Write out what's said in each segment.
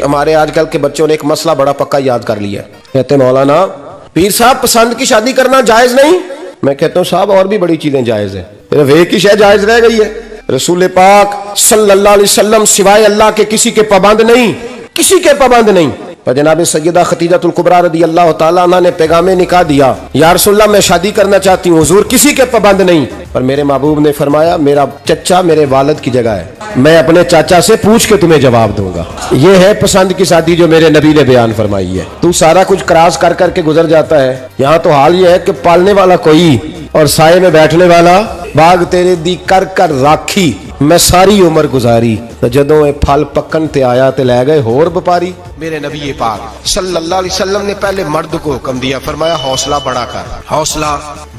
ہمارے آج کل کے بچوں نے ایک مسئلہ بڑا پکا یاد کر لیا، کہتے ہیں مولانا پیر صاحب پسند کی شادی کرنا جائز نہیں۔ میں کہتا ہوں صاحب اور بھی بڑی چیزیں جائز ہیں، صرف ایک ہی شے جائز رہ گئی ہے، رسول پاک صلی اللہ علیہ وسلم سوائے اللہ کے کسی کے پابند نہیں، کسی کے پابند نہیں۔ اور جناب سیدہ خدیجہ الکبریٰ رضی اللہ تعالیٰ عنہ نے پیغام نکاح دیا، یا رسول اللہ میں شادی کرنا چاہتی ہوں، حضور کسی کے پابند نہیں۔ اور میرے محبوب نے فرمایا میرا چچا میرے والد کی جگہ ہے، میں اپنے چاچا سے پوچھ کے تمہیں جواب دوں گا۔ یہ ہے پسند کی شادی جو میرے نبی نے بیان فرمائی ہے۔ تو سارا کچھ کراس کر کر کے گزر جاتا ہے، یہاں تو حال یہ ہے کہ پالنے والا کوئی اور سائے میں بیٹھنے والا، باغ تیرے دی کر کر راکھی میں ساری عمر گزاری، جدوں اے پھل پکن تے آیا تے لے گئے ہور بپاری۔ میرے نبی پاک صلی اللہ علیہ وسلم نے پہلے مرد کو حکم دیا، فرمایا حوصلہ بڑا کر، حوصلہ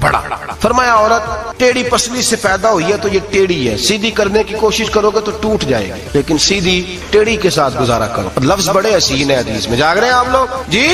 بڑا۔ فرمایا عورت ٹیڑھی پسلی سے پیدا ہوئی ہے تو یہ ٹیڑھی ہے، سیدھی کرنے کی کوشش کرو گے تو ٹوٹ جائے گی، لیکن سیدھی ٹیڑھی کے ساتھ گزارا کرو۔ لفظ بڑے حسین ہے، حدیث میں جاگ رہے ہیں آپ لوگ جی،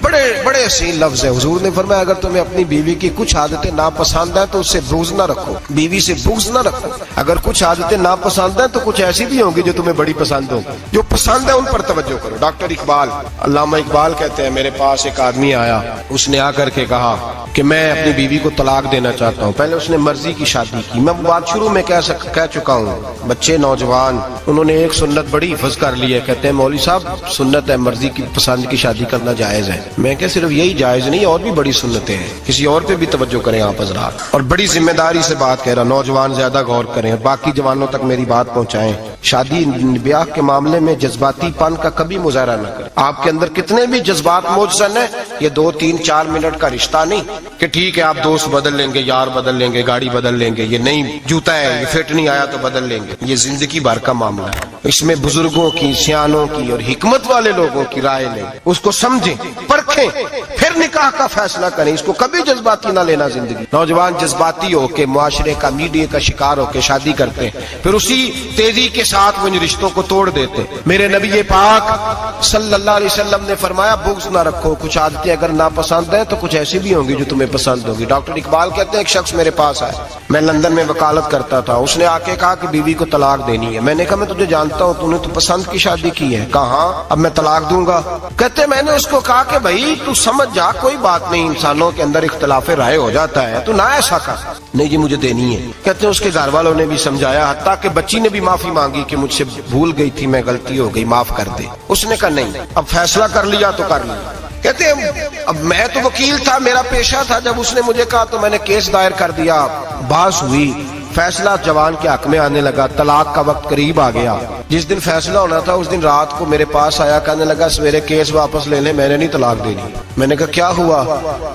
بڑے بڑے حسین لفظ ہے۔ حضور نے فرمایا اگر تمہیں اپنی بیوی کی کچھ عادتیں ناپسند ہیں تو اس سے بغض نہ رکھو، بیوی سے بغض نہ رکھو۔ اگر کچھ عادتیں ناپسند ہیں تو کچھ ایسی بھی ہوں گی جو تمہیں بڑی پسند ہوں، جو پسند ہے ان پر توجہ کرو۔ ڈاکٹر اقبال، علامہ اقبال کہتے ہیں میرے پاس ایک آدمی آیا، اس نے آ کر کے کہا کہ میں اپنی بیوی کو طلاق دینا چاہتا ہوں۔ پہلے اس نے مرضی کی شادی کی، میں بات شروع میں کہہ چکا ہوں، بچے نوجوان انہوں نے ایک سنت بڑی حفظ کر لی ہے، کہتے ہیں مولوی صاحب سنت ہے مرضی کی پسند کی شادی کرنا جائز ہے۔ میں کہ صرف یہی جائز نہیں، اور بھی بڑی سنتیں ہیں، کسی اور پہ بھی توجہ کریں آپ حضرات، اور بڑی ذمہ داری سے بات کہہ رہا، نوجوان زیادہ غور کریں اور باقی جوانوں تک میری بات پہنچائیں۔ شادی بیاہ کے معاملے میں جذباتی پن کا کبھی مظاہرہ نہ کریں۔ آپ کے اندر کتنے بھی جذبات موجزن ہیں، یہ 2 3 4 منٹ کا رشتہ نہیں کہ ٹھیک ہے آپ دوست بدل لیں گے، یار بدل لیں گے، گاڑی بدل لیں گے، یہ نہیں جوتا ہے یہ فٹ نہیں آیا تو بدل لیں گے، یہ زندگی بھر کا معاملہ ہے۔ اس میں بزرگوں کی، سیانوں کی اور حکمت والے لوگوں کی رائے لیں، اس کو سمجھیں، پرکھیں، پھر نکاح کا فیصلہ کریں، اس کو کبھی جذباتی نہ لینا زندگی۔ نوجوان جذباتی ہو کے معاشرے کا، میڈیا کا شکار ہو کے شادی کرتے ہیں، پھر اسی تیزی کے ساتھ وہ ان رشتوں کو توڑ دیتے۔ میرے نبی پاک صلی اللہ علیہ وسلم نے فرمایا بغض نہ رکھو، کچھ عادتیں اگر ناپسند ہیں تو کچھ ایسی بھی ہوں گی جو تمہیں پسند ہوگی۔ ڈاکٹر اقبال کہتے ہیں ایک شخص میرے پاس آیا، میں لندن میں وکالت کرتا تھا، اس نے آ کے کہا کہ بیوی کو طلاق دینی ہے۔ میں نے کہا میں تجھے جانتا ہوں، تو نے تو پسند کی شادی کی ہے۔ کہا ہاں، اب میں طلاق دوں گا؟ کہتے میں نے اس کو کہا کہ بھائی تو سمجھ جا، کوئی بات نہیں، انسانوں کے اندر اختلاف رائے ہو جاتا ہے، تو نہ ایسا کر۔ نہیں جی مجھے دینی ہے۔ کہتے ہیں اس کے گھر والوں نے بھی سمجھایا، حتیٰ کہ بچی نے بھی معافی مانگی کہ مجھ سے بھول گئی تھی میں، غلطی ہو گئی، معاف کر دے۔ اس نے کہا نہیں، اب فیصلہ کر لیا تو کر لیا۔ کہتے ہیں اب میں تو وکیل تھا، میرا پیشہ تھا، جب اس نے مجھے کہا تو میں نے کیس دائر کر دیا، بحث ہوئی، فیصلہ جوان کے حق میں آنے لگا، طلاق کا وقت قریب آ گیا۔ جس دن فیصلہ ہونا تھا اس دن رات کو میرے پاس آیا، کہنے لگا سویرے کیس واپس لے لیں، میں نے نہیں طلاق دینی۔ میں نے کہا کیا ہوا؟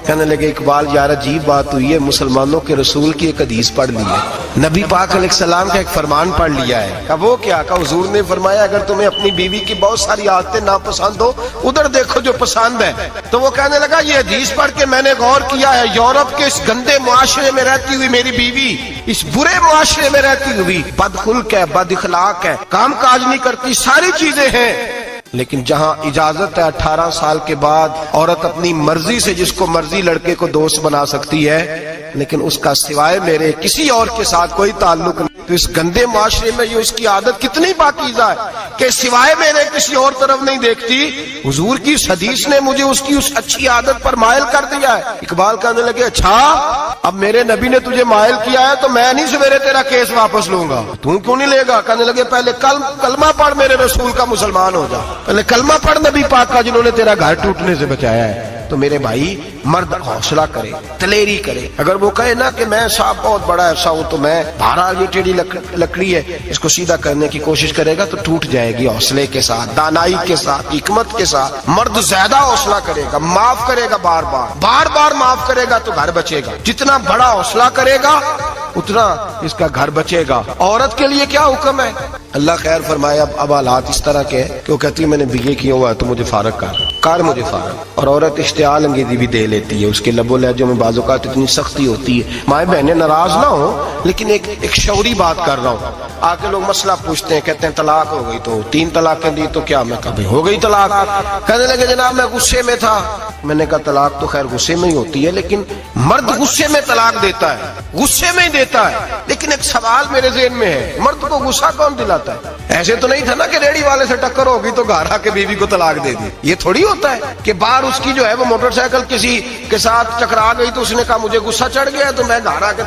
کہنے لگے اقبال یار عجیب بات ہوئی ہے، مسلمانوں کے رسول کی ایک حدیث پڑھ لی ہے، نبی پاک علیہ السلام کا ایک فرمان پڑھ لیا ہے۔ کہا وہ کیا؟ کہا حضور نے فرمایا اگر تمہیں اپنی بیوی کی بہت ساری عادتیں ناپسند ہو، ادھر دیکھو جو پسند ہے۔ تو وہ کہنے لگا یہ حدیث پڑھ کے میں نے غور کیا ہے، یورپ کے اس گندے معاشرے میں رہتی ہوئی میری بیوی اس برے معاشرے میں رہتی ہوئی بد خلق ہے، بد اخلاق ہے، کام کاج نہیں کرتی، ساری چیزیں ہیں، لیکن جہاں اجازت ہے 18 سال کے بعد عورت اپنی مرضی سے جس کو مرضی لڑکے کو دوست بنا سکتی ہے، لیکن اس کا سوائے میرے کسی اور کے ساتھ کوئی تعلق نہیں۔ تو اس گندے معاشرے میں یہ اس کی عادت کتنی پاکیزہ ہے کہ سوائے میرے کسی اور طرف نہیں دیکھتی۔ حضور کی اس حدیث نے مجھے اس کی اس اچھی عادت پر مائل کر دیا ہے۔ اقبال کہنے لگے اچھا اب میرے نبی نے تجھے مائل کیا ہے تو میں نہیں سویرے تیرا کیس واپس لوں گا۔ تو کیوں نہیں لے گا؟ کہنے لگے پہلے کلمہ پڑھ میرے رسول کا، مسلمان ہو جا، پہلے کلمہ پڑھ نبی پاک کا جنہوں نے تیرا گھر ٹوٹنے سے بچایا ہے۔ تو میرے بھائی مرد حوصلہ کرے، دلیری کرے۔ اگر وہ کہے نا کہ میں صاحب بہت بڑا ایسا ہوں تو میں بھارا یہ ٹیڑھی لکڑی ہے، اس کو سیدھا کرنے کی کوشش کرے گا تو ٹوٹ جائے گی۔ حوصلے کے ساتھ، دانائی کے ساتھ، حکمت کے ساتھ مرد زیادہ حوصلہ کرے گا، معاف کرے گا، بار بار معاف کرے گا تو گھر بچے گا۔ جتنا بڑا حوصلہ کرے گا اتنا اس کا گھر بچے گا۔ عورت کے لیے کیا حکم ہے؟ اللہ خیر فرمایا۔ اب حالات اس طرح کے کہ وہ کہتی ہے میں نے BA کیا ہوا ہے تو مجھے فارغ کر مجھے فارغ، اور عورت اشتعال انگیزی بھی دے لیتی ہے، اس کے لب و لہجوں میں بعض اوقات اتنی سختی ہوتی ہے۔ مائیں بہنیں ناراض نہ ہو، لیکن ایک شعوری بات کر رہا ہوں۔ آ کے لوگ مسئلہ پوچھتے ہیں، کہتے ہیں طلاق ہو گئی تو 3 طلاقیں دی تو کیا؟ میں کبھی ہو گئی طلاق۔ کہنے لگے جناب میں غصے میں تھا۔ میں نے کہا طلاق تو خیر غصے میں ہی ہوتی ہے، لیکن مرد غصے میں طلاق دیتا ہے، غصے میں ہی دیتا ہے، لیکن لیکن ایک سوال میرے ذہن میں ہے، مرد کو غصہ کون دلاتا ہے؟ ایسے تو نہیں تھا نا کہ ریڑی والے سے ٹکر ہوگی تو گھر آ کے بیوی کو طلاق دے دی، یہ تھوڑی ہوتا ہے کہ باہر اس کی جو ہے وہ موٹر سائیکل کسی کے ساتھ ٹکرا گئی تو اس نے کہا مجھے غصہ چڑھ گیا تو میں گھر آ کے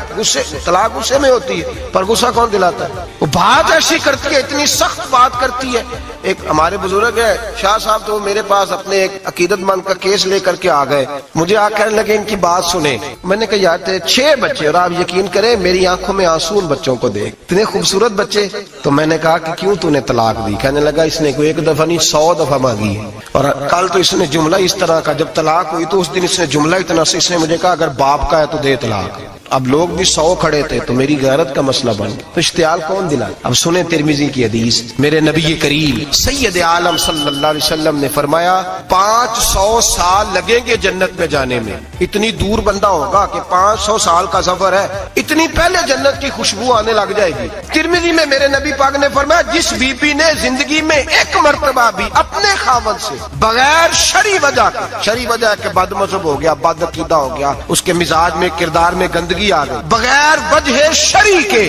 طلاق غصے میں ہوتی ہے، پر غصہ کون دلاتا ہے؟ وہ بات ایسی کرتی ہے، اتنی سخت بات کرتی ہے۔ ایک ہمارے بزرگ ہے شاہ صاحب، تو میرے پاس اپنے ایک عقیدت مند کا کیس لے کر کے آ گئے، مجھے آ کہنے لگے ان کی بات سنیں۔ میں نے کہا یار 6 بچے، اور آپ یقین کریں میری آنکھوں میں آنسو ان بچوں کو دیکھ، اتنے خوبصورت بچے۔ تو میں نے کہا کہ کیوں تو نے طلاق دی؟ کہنے لگا اس نے کوئی 1 دفعہ نہیں 100 دفعہ مانگی ہے، اور کل تو اس نے جملہ اس طرح کا، جب طلاق ہوئی تو اس دن اس نے جملہ اتنا سے اس نے مجھے کہا اگر باپ کا ہے تو دے طلاق۔ اب لوگ بھی 100 کھڑے تھے تو میری غیرت کا مسئلہ بن گیا، تو اشتعال کون دلا؟ اب سنیں ترمذی کی حدیث، میرے نبی کریم سید عالم صلی اللہ علیہ وسلم نے فرمایا 500 سال لگیں گے جنت میں جانے میں۔ اتنی دور بندہ ہوگا کہ 500 سال کا سفر ہے، اتنی پہلے جنت کی خوشبو آنے لگ جائے گی۔ ترمذی میں میرے نبی پاک نے فرمایا جس بی بی نے زندگی میں 1 مرتبہ بھی اپنے خاوند سے بغیر شرعی وجہ کے، شرعی وجہ کہ بد مذہب ہو گیا، بد عقیدہ ہو گیا، اس کے مزاج میں کردار میں گندگی آ گئی، بغیر وجہ شرعی کے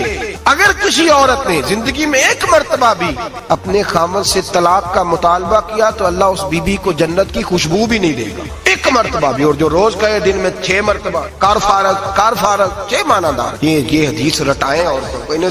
اگر کسی عورت نے زندگی میں 1 مرتبہ بھی اپنے خاوند سے طلاق کا مطالبہ کیا تو اللہ اس بی بی کو جنت کی خوشبو بھی نہیں دے گا، 1 مرتبہ بھی۔ اور جو روز کہے دن میں 6 مرتبہ کار فارغ 6 معنی دار، یہ حدیث رٹائیں عورتوں کو، انہیں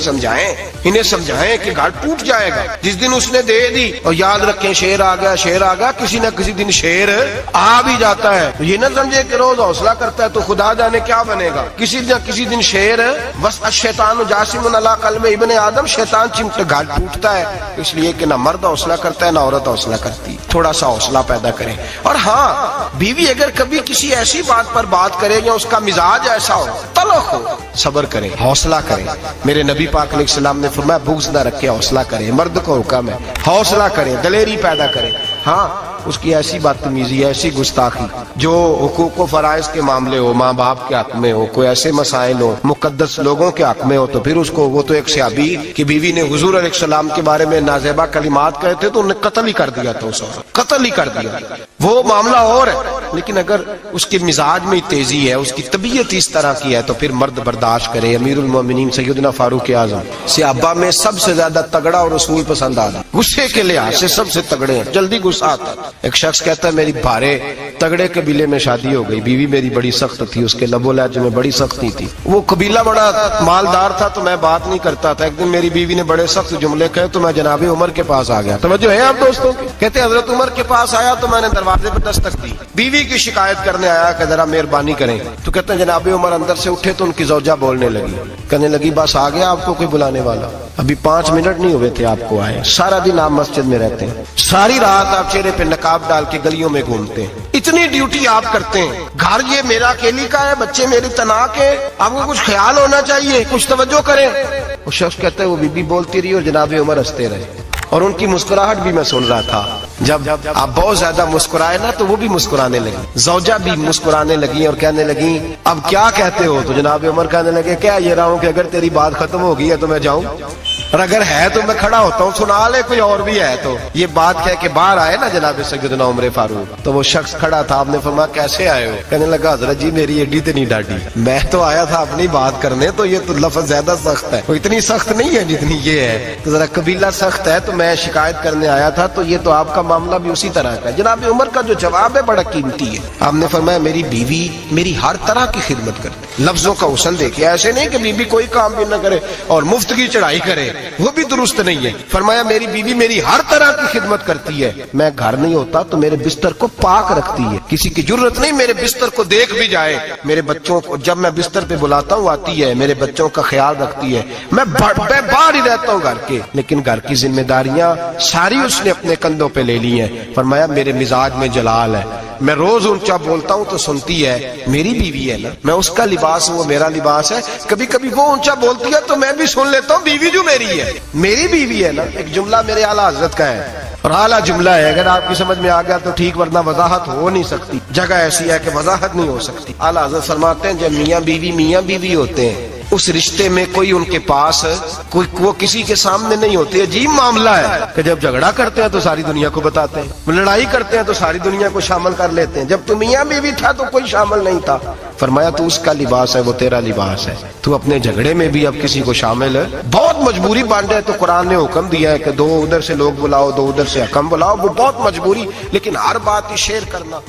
سمجھائیں کہ گھر ٹوٹ جائے گا جس دن اس نے دے دی۔ اور یاد رکھیں شیر آ گیا، کسی نہ کسی دن شیر آ بھی جاتا ہے، یہ نہ سمجھے کہ روز حوصلہ کرتا ہے تو خدا جانے کیا بنے گا، کسی نہ کسی دن شیر بس الشیطان جاسم علی قلب ابن آدم، شیطان چمٹ گھر ٹوٹتا ہے، اس لیے کہ نہ مرد حوصلہ کرتا ہے نہ عورت حوصلہ کرتی، تھوڑا سا حوصلہ پیدا کریں۔ اور ہاں بیوی اگر کبھی کسی ایسی بات پر بات کرے یا اس کا مزاج ایسا ہو، تلخ ہو، صبر کریں، حوصلہ کریں۔ میرے نبی پاک علیہ السلام نے فرمایا بغض نہ رکھے، حوصلہ کریں، مرد کو حکم ہے حوصلہ کریں، دلیری پیدا کریں۔ ہاں اس کی ایسی بدتمیزی، ایسی گستاخی جو حقوق و فرائض کے معاملے ہو، ماں باپ کے حق میں ہو، کوئی ایسے مسائل ہو مقدس لوگوں کے حق میں ہو، تو پھر اس کو، وہ تو ایک صحابی کی بیوی نے حضور علیہ السلام کے بارے میں نازیبا کلمات کہے تھے تو انہیں قتل ہی کر دیا تھا، اس وقت قتل ہی کر دیا، وہ معاملہ اور ہے۔ لیکن اگر اس کے مزاج میں تیزی ہے، اس کی طبیعت اس طرح کی ہے تو پھر مرد برداشت کرے۔ امیر المومنین سیدنا فاروق اعظم صحابہ میں سب سے زیادہ تگڑا اور رسول پسند آدمی، غصے کے لحاظ سے سب سے تگڑے ہیں، جلدی غصہ آتا ہے۔ ایک شخص کہتا ہے میری بھارے تگڑے قبیلے میں شادی ہو گئی، بیوی میری بڑی سخت تھی، اس کے لب و لہجے میں بڑی سختی تھی، وہ قبیلہ بڑا مالدار تھا تو میں بات نہیں کرتا تھا۔ ایک دن میری بیوی نے بڑے سخت جملے کہے تو میں جناب عمر کے پاس آ گیا۔ توجہ ہے آپ دوستوں کی؟ کہتے ہیں حضرت عمر کے پاس آیا تو میں نے دروازے پر دستک دی، بیوی کی شکایت کرنے آیا کہ ذرا مہربانی کریں، تو کہتے ہیں جناب عمر اندر سے اٹھے تو ان کی زوجہ بولنے لگی، کہنے لگی بس آ گیا آپ کو کوئی بلانے والا، ابھی 5 منٹ نہیں ہوئے تھے آپ کو آئے، سارا دن آپ مسجد میں رہتے ہیں، ساری رات آپ چہرے پہ نقاب ڈال کے گلیوں میں گھومتے ہیں، اتنی ڈیوٹی آپ کرتے ہیں، گھر یہ میرا اکیلی کا ہے، بچے میری تنہا کے، آپ کو کچھ خیال ہونا چاہیے، کچھ توجہ کریں۔ وہ شخص کہتا ہے وہ بی بی بولتی رہی اور جناب عمر ہنستے رہے، اور ان کی مسکراہٹ بھی میں سن رہا تھا، جب آپ بہت زیادہ مسکرائے نا تو وہ بھی مسکرانے لگی، زوجہ بھی مسکرانے لگی اور کہنے لگی اب کیا کہتے ہو؟ تو جناب عمر کہنے لگے کیا یہ رہا ہوں کہ اگر تیری بات ختم ہو گئی ہے تو میں جاؤں، اور اگر ہے تو میں کھڑا ہوتا ہوں، سنا لے کوئی اور بھی ہے تو۔ یہ بات کہہ کے باہر آئے نا جناب سیدنا عمر فاروق، تو وہ شخص کھڑا تھا، آپ نے فرمایا کیسے آئے ہو؟ کہنے لگا حضرت جی میری ایڈی تے نہیں ڈاڈی، میں تو آیا تھا اپنی بات کرنے، تو یہ تو لفظ زیادہ سخت ہے، وہ اتنی سخت نہیں ہے جتنی یہ ہے، تو ذرا قبیلہ سخت ہے تو میں شکایت کرنے آیا تھا، تو یہ تو آپ کا معاملہ بھی اسی طرح کا ہے۔ جناب عمر کا جو جواب ہے بڑا قیمتی ہے، آپ نے فرمایا میری بیوی میری ہر طرح کی خدمت کرتی، لفظوں کا حسن دیکھیں، ایسے نہیں کہ بیوی کوئی کام بھی نہ کرے اور مفت کی چڑھائی کرے، وہ بھی درست نہیں ہے۔ فرمایا میری بیوی میری ہر طرح کی خدمت کرتی ہے، میں گھر نہیں ہوتا تو میرے بستر کو پاک رکھتی ہے، کسی کی ضرورت نہیں میرے بستر کو دیکھ بھی جائے، میرے بچوں کو جب میں بستر پہ بلاتا ہوں آتی ہے، میرے بچوں کا خیال رکھتی ہے، میں باہر ہی رہتا ہوں گھر کے، لیکن گھر کی ذمہ داریاں ساری اس نے اپنے کندھوں پہ لے لی ہیں۔ فرمایا میرے مزاج میں جلال ہے، میں روز اونچا بولتا ہوں تو سنتی ہے، میری بیوی ہے نا، میں اس کا لباس ہوں وہ میرا لباس ہے، کبھی کبھی وہ اونچا بولتی ہے تو میں بھی سن لیتا ہوں، بیوی جو میری ہے میری بیوی ہے نا۔ ایک جملہ میرے اعلیٰ حضرت کا ہے اور اعلیٰ جملہ ہے، اگر آپ کی سمجھ میں آ گیا تو ٹھیک، ورنہ وضاحت ہو نہیں سکتی، جگہ ایسی ہے کہ وضاحت نہیں ہو سکتی۔ اعلیٰ حضرت فرماتے ہیں جب میاں بیوی ہوتے ہیں اس رشتے میں کوئی ان کے پاس وہ کسی کے سامنے نہیں ہوتے. عجیب معاملہ ہے کہ جب جھگڑا کرتے ہیں تو ساری دنیا کو بتاتے ہیں, لڑائی کرتے ہیں تو ساری دنیا کو شامل کر لیتے ہیں. جب تو میاں بیوی تھا تو کوئی شامل نہیں تھا. فرمایا تو اس کا لباس ہے, وہ تیرا لباس ہے. تو اپنے جھگڑے میں بھی اب کسی کو شامل ہے, بہت مجبوری بانٹے تو قرآن نے حکم دیا ہے کہ 2 ادھر سے لوگ بلاؤ, 2 ادھر سے حکم بلاؤ. وہ بہت مجبوری, لیکن ہر بات ہی شیئر کرنا